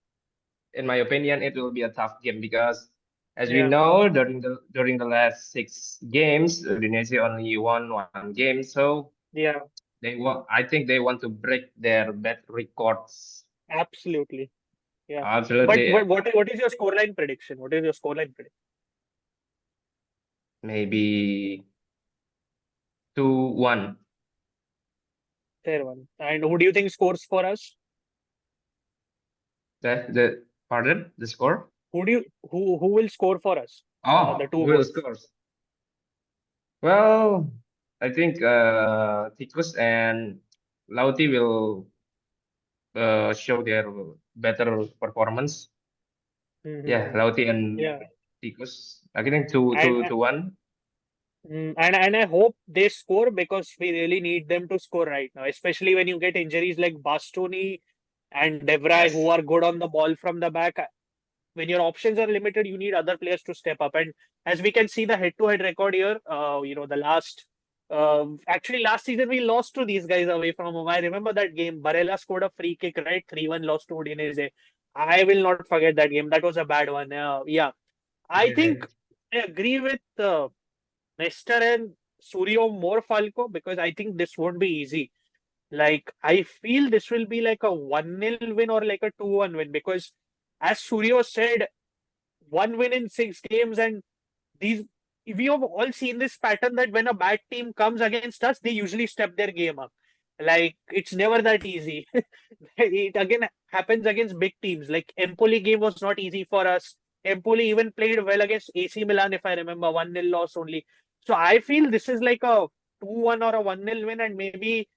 in my opinion, it will be a tough game because, as we yeah, know, during the last 6 games, Udinese only won 1 game. So yeah, I think they want to break their bad records. absolutely. Yeah. But Absolutely, what is your scoreline prediction? What is your scoreline prediction? maybe 2-1. Fair one. And who do you think scores for us? Pardon, the score? Who will score for us? The Oh, two who will goals. scores? Well, I think Tikus and Lauti will show their better performance. Yeah, Mm-hmm. Lauti and Yeah. Tikus. I think two And two to one. and I hope they score because we really need them to score right now, especially when you get injuries like Bastoni and Devray who Yes. are good on the ball from the back. When your options are limited, you need other players to step up. And as we can see the head-to-head record here, the actually last season we lost to these guys away from home. I remember that game. Barella scored a free kick, right? 3-1 loss to Udinese. I will not forget that game. That was a bad one. Yeah. I think I agree with Nestor and Suryo more Falco because I think this won't be easy. Like, I feel this will be like a 1-0 win or like a 2-1 win because, as Suryo said, 1 win in 6 games, and these we have all seen this pattern that when a bad team comes against us, they usually step their game up. Like, it's never that easy. It again happens against big teams. Like Empoli game was not easy for us. Empoli even played well against AC Milan, if I remember, 1-0 loss only. So I feel this is like a 2-1 or a 1-0 win, and maybe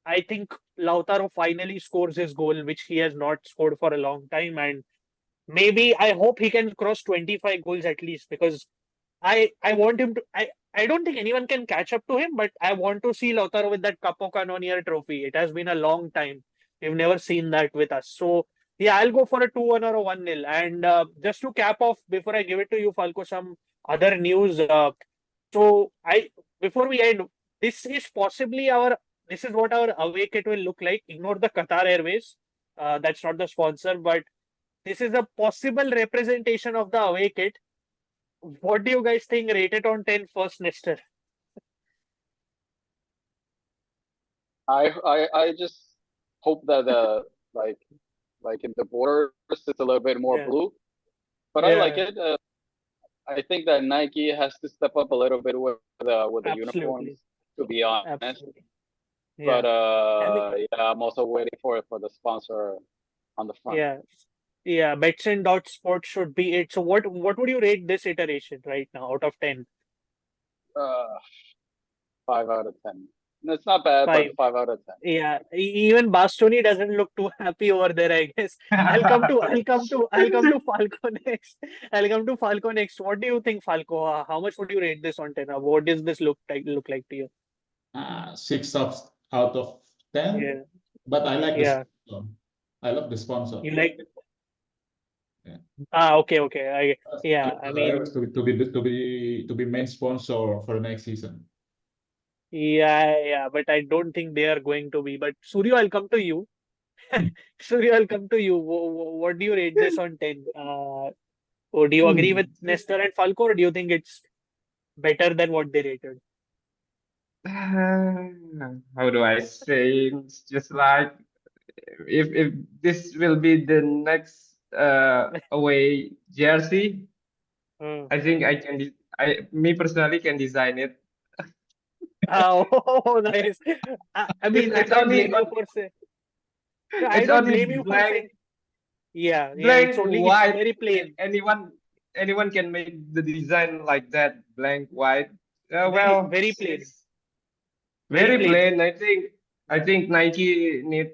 I think Lautaro finally scores his goal, which he has not scored for a long time. And maybe I hope he can cross 25 goals at least because I want him to. I don't think anyone can catch up to him, but I want to see Lautaro with that Capo Cannonier trophy. It has been a long time. We've never seen that with us. So yeah, I'll go for a 2-1 or a 1-0. And just to cap off before I give it to you, Falco, some other news. So I before we end, this is possibly our this is what our away kit will look like. Ignore the Qatar Airways. That's not the sponsor, but this is a possible representation of the away kit. What do you guys think? Rate it on 10 first, Nestor. I just hope that like Like in the borders, it's a little bit more Yeah. blue, but I like Yeah. it. I think that Nike has to step up a little bit with the uniforms, Absolutely. to be honest. Absolutely. But Yeah. I mean, yeah, I'm also waiting for the sponsor on the front. yeah. Yeah. Bets and dot sports should be it. So what would you rate this iteration right now out of 10? Uh, 5 out of 10. It's not bad, but 5. 5 out of 10. Yeah. Even Bastoni doesn't look too happy over there, I guess. I'll come to Falco next. I'll come to Falco next. What do you think, Falco? How much would you rate this on 10? What does this look like to you? 6 out of 10. Yeah. But I like the Yeah. sponsor. I love the sponsor. You like Yeah. okay, okay. Yeah, I mean, to be main sponsor for the next season. yeah, but I don't think they are going to be. But Suryo, I'll come to you. Suryo, I'll come to you. What do you rate this on 10? Or do you agree with Nestor and Falco, or do you think it's better than what they rated? How do I say? It's just like if this will be the next away jersey, Uh, I think I can. Me personally can design it. oh, nice. I mean, I It's don't only blame you for saying. I it's don't only blame you for saying. Yeah, it's blank only it's white. very plain. Anyone can make the design like that, blank white. Very, Well, very plain. it's Very very plain. plain. I think Nike need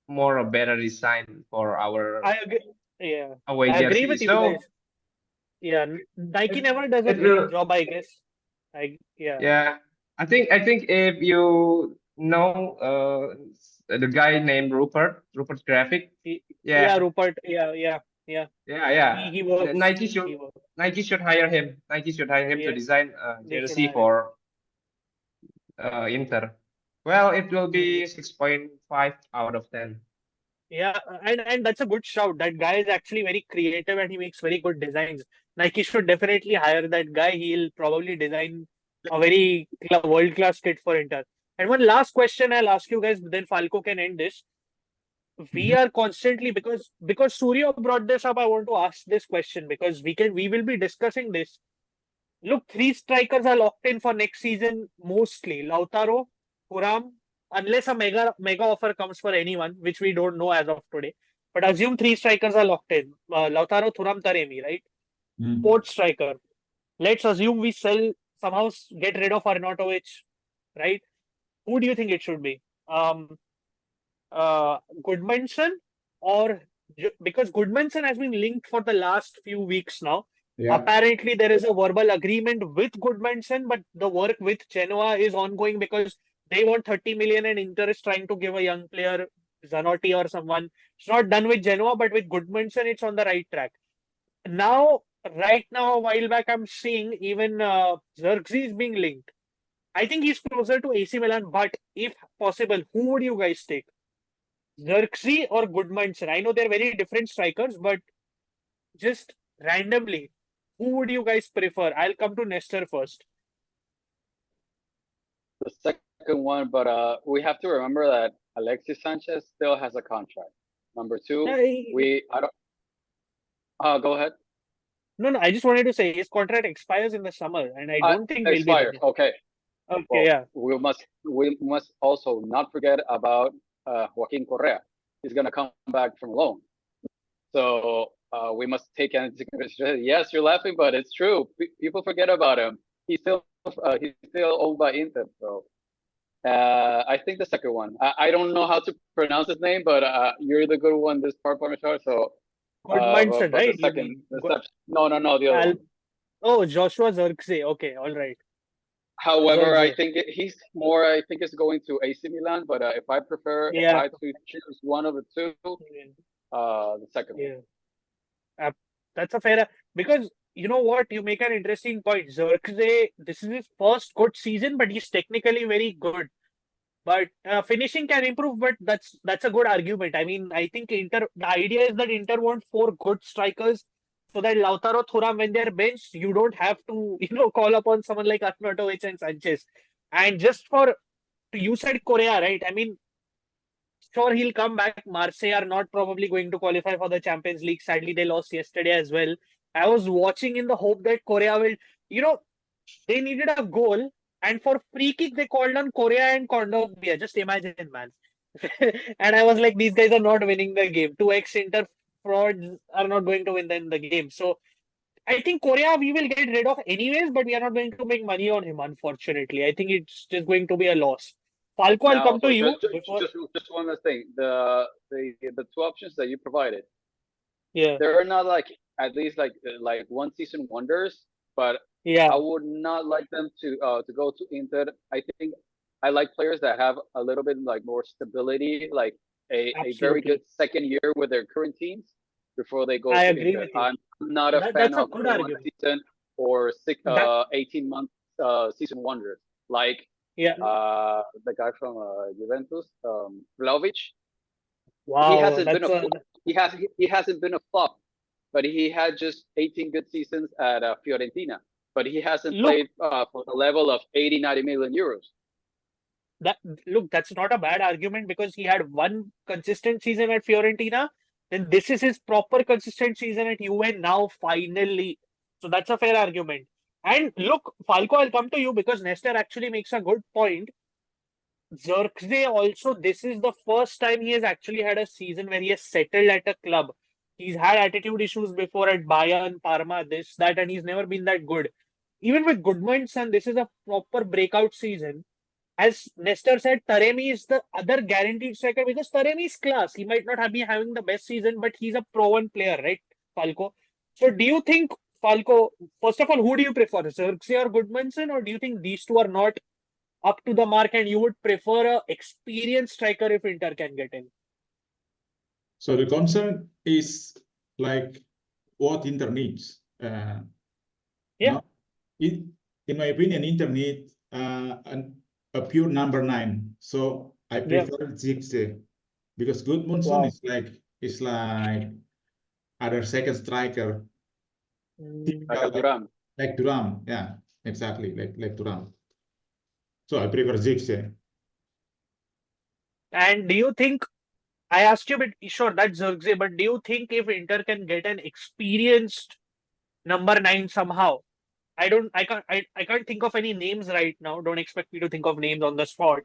more a better design for our I agree. Yeah, away I agree jersey. with you So guys. Yeah, Nike it, never does a it great will. job, I guess. Yeah, Yeah, I think if you know the guy named Rupert Graphic, yeah, yeah, Rupert. Yeah. yeah, yeah. He works. Nike should He works. Nike should hire him. Nike should hire him to Yeah, design they should jersey hire him. for Inter. Well, it will Mm. be 6.5 out of 10. Yeah, and that's a good shout. That guy is actually very creative and he makes very good designs. Nike should definitely hire that guy. He'll probably design a very world-class kit for Inter. And one last question I'll ask you guys, then Falco can end this. We Mhm. are constantly because Surya brought this up. I want to ask this question because we will be discussing this. Look, 3 strikers are locked in for next season mostly. Lautaro, Thuram, unless a mega offer comes for anyone, which we don't know as of today. But assume 3 strikers are locked in. Lautaro, Thuram, Taremi, right? Mm. Fourth striker. Let's assume we somehow get rid of Arnautovic, right? Who do you think it should be? Goodmanson or because Goodmanson has been linked for the last few weeks now. Yeah. Apparently, there is a verbal agreement with Goodmanson, but the work with Genoa is ongoing because they want 30 million and Inter is trying to give a young player, Zanotti or someone. It's not done with Genoa, but with Goodmanson, it's on the right track. Right now, a while back, I'm seeing even Xerxes is being linked. I think he's closer to AC Milan, but if possible, who would you guys take? Xerxes or Goodmanson? I know they're very different strikers, but just randomly, who would you guys prefer? I'll come to Nestor first. The second one, but we have to remember that Alexis Sanchez still has a contract. Number two, I don't. Go ahead. No, I just wanted to say his contract expires in the summer, and I don't think we'll be Expires. ready. Okay. Okay, Well, yeah. we must also not forget about Joaquin Correa. He's gonna come back from loan. So we must take into consideration. Yes, you're laughing, but it's true. People forget about him. He's still owned by Inter. So I think the second one. I don't know how to pronounce his name, but you're the good one this part, Parmesan. So Goodmanson, but the right? You second, mean? no, the other one. Oh, Joshua Xerxes. Okay, all right. However, I Xerxes. think he's more. I think it's going to AC Milan. But if I Yeah. had to choose one of the two, the second one. Yeah. That's a fair because you know what? You make an interesting point. Xerxes, this is his first good season, but he's technically very good. But finishing can improve, but that's a good argument. I mean, I think the idea is that Inter want 4 good strikers so that Lautaro, Thuram, when they're benched, you don't have to, call upon someone like Arnautovic and Sanchez. And just you said Korea, right? I mean, sure he'll come back. Marseille are not probably going to qualify for the Champions League. Sadly, they lost yesterday as well. I was watching in the hope that Korea will, they needed a goal, and for free kick they called on Korea and Kondogbia. Just imagine, man. And I was like, these guys are not winning the game. Two ex-Inter frauds are not going to win the game. So I think Korea we will get rid of anyways, but we are not going to make money on him, unfortunately. I think it's just going to be a loss. Falco, I'll Now, come to you before. just one last thing. The two options that you provided, Yeah, they're not like at least like one season wonders, but yeah, I would not like them to go to Inter. I think I like players that have a little bit like more stability, like a very absolutely. good second year with their current teams before they go I to agree Inter. with you. I'm not a fan That's a of good one argument. season or That 18-month season wonders like yeah. the guy from Juventus, Vlahovic. He Wow, hasn't been that's a a flop. He hasn't been a flop, but he had just 18 good seasons at Fiorentina. But he hasn't look. played for the level of 80-90 million euros. That look, that's not a bad argument because he had one consistent season at Fiorentina. Then this is his proper consistent season at UN now, finally. So that's a fair argument. And look, Falco, I'll come to you because Nestor actually makes a good point. Zirkzee also, this is the first time he has actually had a season where he has settled at a club. He's had attitude issues before at Bayern, Parma, this, that, and he's never been that good. Even with Goodmanson, this is a proper breakout season. As Nestor said, Taremi is the other guaranteed striker because Taremi is class. He might not have been having the best season, but he's a Pro 1 player, right, Falco? So do you think, Falco, first of all, who do you prefer, Zirkzee or Goodmanson, or do you think these two are not up to the mark and you would prefer a experienced striker if Inter can get in? So the concern is like what Inter needs. Yeah. No, in my opinion, Inter needs a pure number 9. So I Yeah. prefer Zirkzee because Goodmanson Wow. is like other second striker, Like a Thuram. like Thuram. Yeah, exactly, like Thuram. So I prefer Zirkzee. And do you think, I asked you, but sure, that's Zirkzee, but do you think if Inter can get an experienced number 9 somehow? I can't think of any names right now. Don't expect me to think of names on the spot.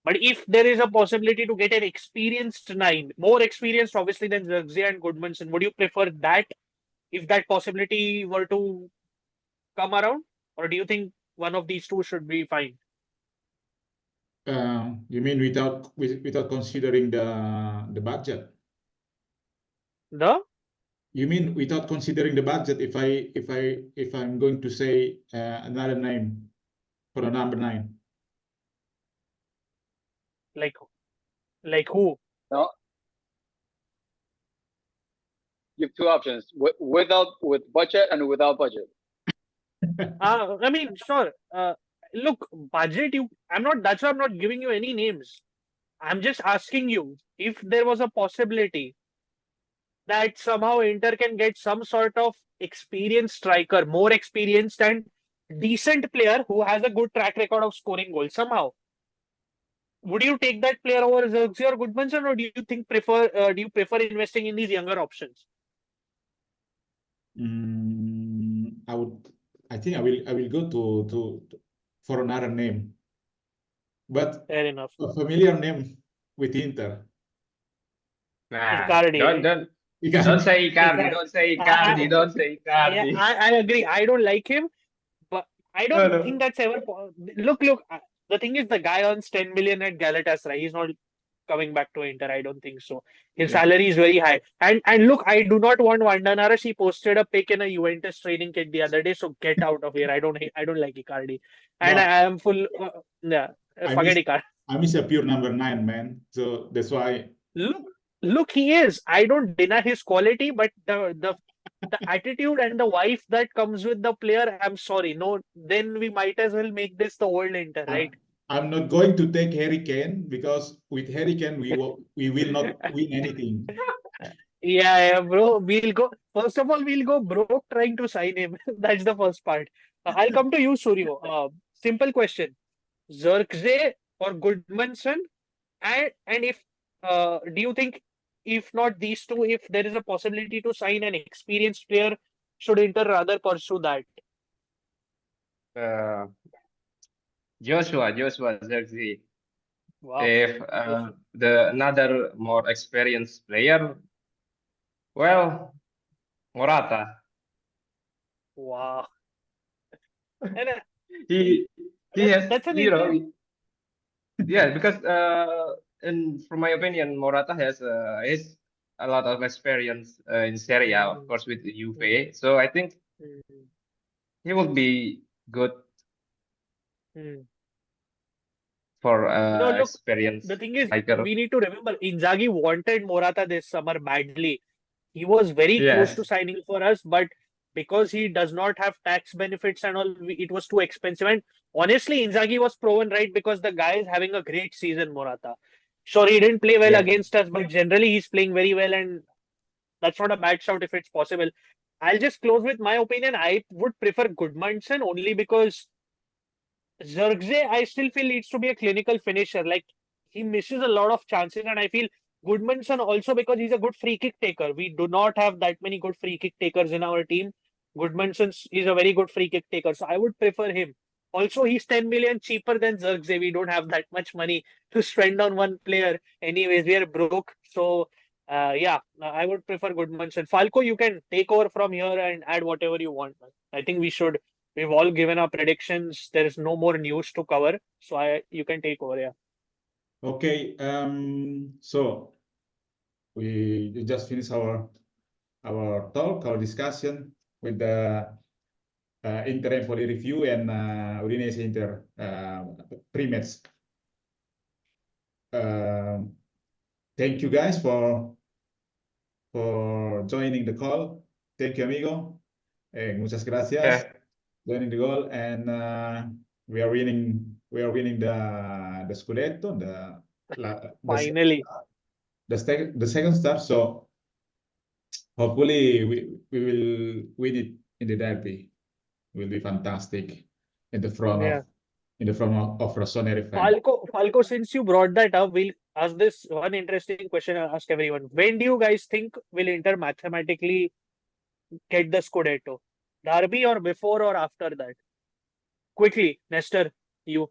But if there is a possibility to get an experienced 9, more experienced obviously than Zirkzee and Goodmanson, would you prefer that if that possibility were to come around? Or do you think one of these two should be fine? You mean without considering the budget? The You mean without considering the budget? If I'm going to say another name for a number 9. like who? No, you have two options: with budget and without budget. I mean, sure. Look, budget. I'm not. That's why I'm not giving you any names. I'm just asking you if there was a possibility that somehow Inter can get some sort of experienced striker, more experienced and decent player who has a good track record of scoring goals. Somehow, would you take that player over Zirkzee or Goodmanson, or do you think do you prefer investing in these younger options? I think I will go to for another name, but Fair enough. a familiar name with Inter. Nah, Icardi, right? don't say Icardi, Icardi. don't say Icardi, don't say Icardi. I agree. I don't like him, but I don't think that's ever. Look. The thing is, the guy earns 10 million at Galatasaray. He's not coming back to Inter. I don't think so. His salary is very high. And look, I do not want Vandanaras. He posted a pic in a Juventus training kit the other day. So get out of here. I don't like Icardi. And No. I am full. Forget Icardi. I miss a pure number 9, man. So that's why. Look, he is. I don't deny his quality, but the attitude and the wife that comes with the player, I'm sorry. No, then we might as well make this the old Inter, right? I'm not going to take Harry Kane because with Harry Kane we will not win anything. Yeah, bro. We'll go. First of all, we'll go broke trying to sign him. That's the first part. I'll come to you, Suryo. Simple question: Zirkzee or Goodmanson? And if do you think if not these two, if there is a possibility to sign an experienced player, should Inter rather pursue that? Uh, Joshua Zirkzee. Wow. If the another more experienced player, well, Morata. Wow. And He has, that's an you know, interesting. yeah, because in from my opinion, Morata has a lot of experience in Serie A, of course, with the Juve. So I think he will be good for No, look, the experienced thing is, striker. we need to remember Inzaghi wanted Morata this summer badly. He was very close to Yes, signing for us, but because he does not have tax benefits and all, it was too expensive. And honestly, Inzaghi was proven right because the guy is having a great season, Morata. Sure, he didn't play well yes. against us, but generally he's playing very well, and that's not a bad shout if it's possible. I'll just close with my opinion. I would prefer Goodmanson only because Zirkzee, I still feel needs to be a clinical finisher. Like he misses a lot of chances, and I feel Goodmanson also because he's a good free kick taker. We do not have that many good free kick takers in our team. Goodmanson is a very good free kick taker, so I would prefer him. Also, he's 10 million cheaper than Zirkzee. We don't have that much money to spend on one player. Anyways, we are broke. So, yeah, I would prefer Goodmanson. Falco, you can take over from here and add whatever you want. I think we should. We've all given our predictions. There is no more news to cover, so you can take over. Yeah. Okay, so we just finished our talk, our discussion with the Inter-Empoli review and Udinese-Inter pre-match. Thank you guys for joining the call. Thank you, amigo. Muchas gracias. Yeah. Joining the goal, and we are winning. We are winning the Scudetto, Finally. the second star. So hopefully we will win it in the derby. It will be fantastic in the front Yeah. of Rossoneri fan. Falco, since you brought that up, we'll ask this one interesting question I'll ask everyone. When do you guys think will Inter mathematically get the Scudetto? Derby or before or after that? Quickly, Nestor, you.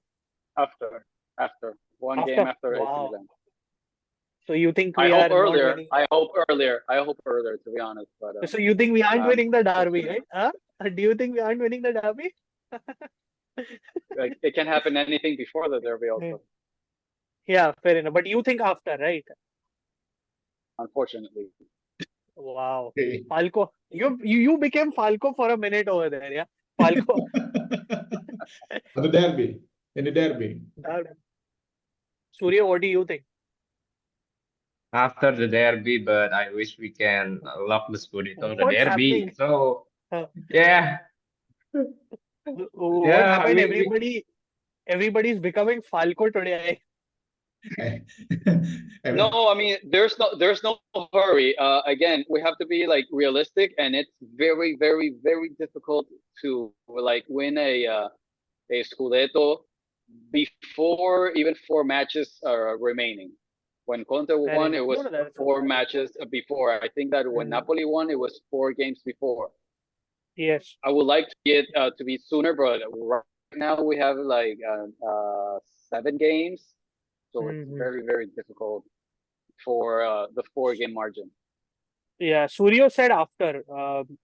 After one game After. after AC Wow. Milan. So you think I we hope are not earlier. winning? I hope earlier. To be honest, but So you think we aren't um, winning the Derby, right? Huh? Do you think we aren't winning the Derby? like it can happen anything before the derby also. Yeah, fair enough. But you think after, right? Unfortunately. Wow. Okay. Falco, you became Falco for a minute over there, yeah? Falco. The derby. In the derby. Surya, what do you think? After the derby, but I wish we can lock the Scudetto the What's derby. happening? So yeah, What yeah, happened? we Everybody's becoming Falco today. No, I mean there's no hurry. Again, we have to be like realistic, and it's very, very, very difficult to like win a Scudetto before even 4 matches are remaining. When Conte Fair won, enough. it No, was no, that's four okay. matches before. I think that when Napoli won, it was 4 games before. Yes. I would like to get to be sooner, but right now we have like 7 games, so it's very, very difficult for the 4 game margin. Yeah, Surya said after.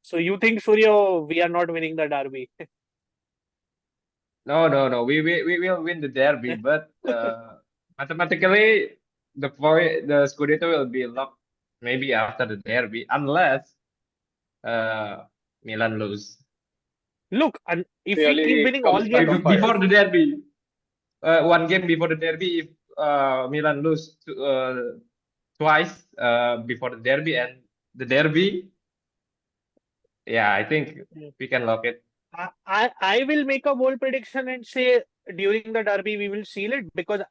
So you think, Surya, we are not winning the derby? no. We will win the derby, but mathematically the Scudetto will be locked maybe after the derby, unless Milan lose. Look, and if we keep Really winning all comes back games, on fire. Before the derby, 1 game before the derby, if Milan lose twice before the derby and the derby, yeah, I think we can lock it. I will make a bold prediction and say during the derby we will seal it because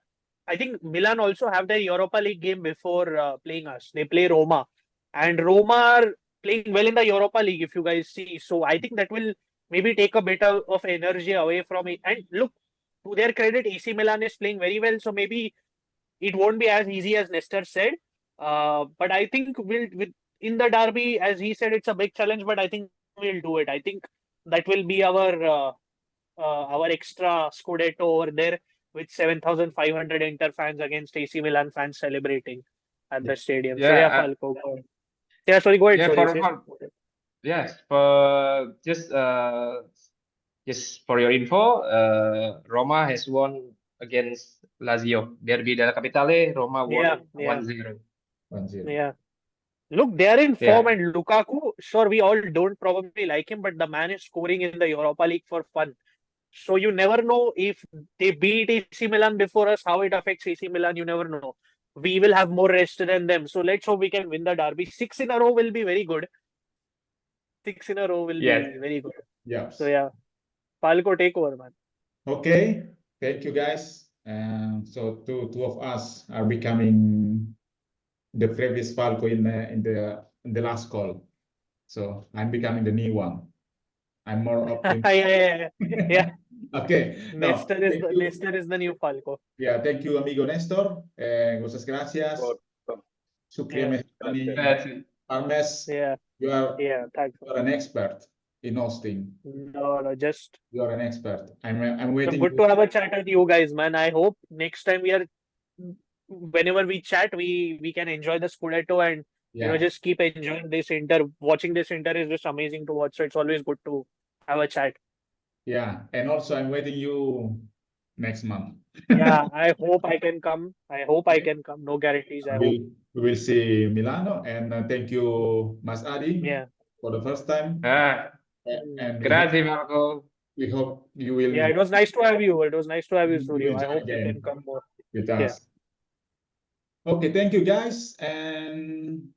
I think Milan also have their Europa League game before playing us. They play Roma, and Roma are playing well in the Europa League. If you guys see, so I think that will maybe take a bit of energy away from it. And look, to their credit, AC Milan is playing very well. So maybe it won't be as easy as Nestor said. But I think in the derby, as he said, it's a big challenge, but I think we'll do it. I think that will be our extra Scudetto over there with 7,500 Inter fans against AC Milan fans celebrating at the stadium. So yeah, Yeah, Falco. Go ahead. Yeah, sorry, go ahead. yeah, Sorry, yes, for just for your info, Roma has won against Lazio. Derby della Capitale, Roma yeah, won yeah, 1-0. 1-0. yeah. Look, they are in form, Yeah. and Lukaku, sure, we all don't probably like him, but the man is scoring in the Europa League for fun. So you never know if they beat AC Milan before us, how it affects AC Milan. You never know. We will have more rest than them. So let's hope we can win the derby. 6 in a row will be very good. 6 in a row will Yes. be very good. Yes. So yeah, Falco, take over, man. Okay, thank you guys. So two of us are becoming the previous Falco in the last call. So I'm becoming the new one. I'm more optimistic. Yeah. Okay. No, Nestor is thank you. Nestor is the new Falco. Yeah, thank you, amigo Nestor. Muchas gracias. Welcome. Suscríbeme, That's it. Armes. Yeah, You are thanks. an expert in hosting. No, just You are an expert. I'm waiting. good to have a chat with you guys, man. I hope next time whenever we chat, we can enjoy the Scudetto and Yeah. just keep enjoying this Inter. Watching this Inter is just amazing to watch. So it's always good to have a chat. Yeah, and also I'm waiting you next month. Yeah, I hope I can come. I hope I can come. No guarantees. I hope. We will see Milano, and thank you, Mas Adi, Yeah. for the first time. And Grazie, Marco. we hope you will. Yeah, it was nice to have you. It was nice to have you, You Suryo. will I join hope you again can come more. with Yeah. us. Okay, thank you guys, and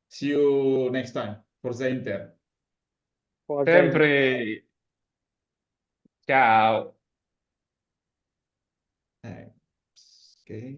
see you next time for the Inter. Sempre. Ciao. Okay.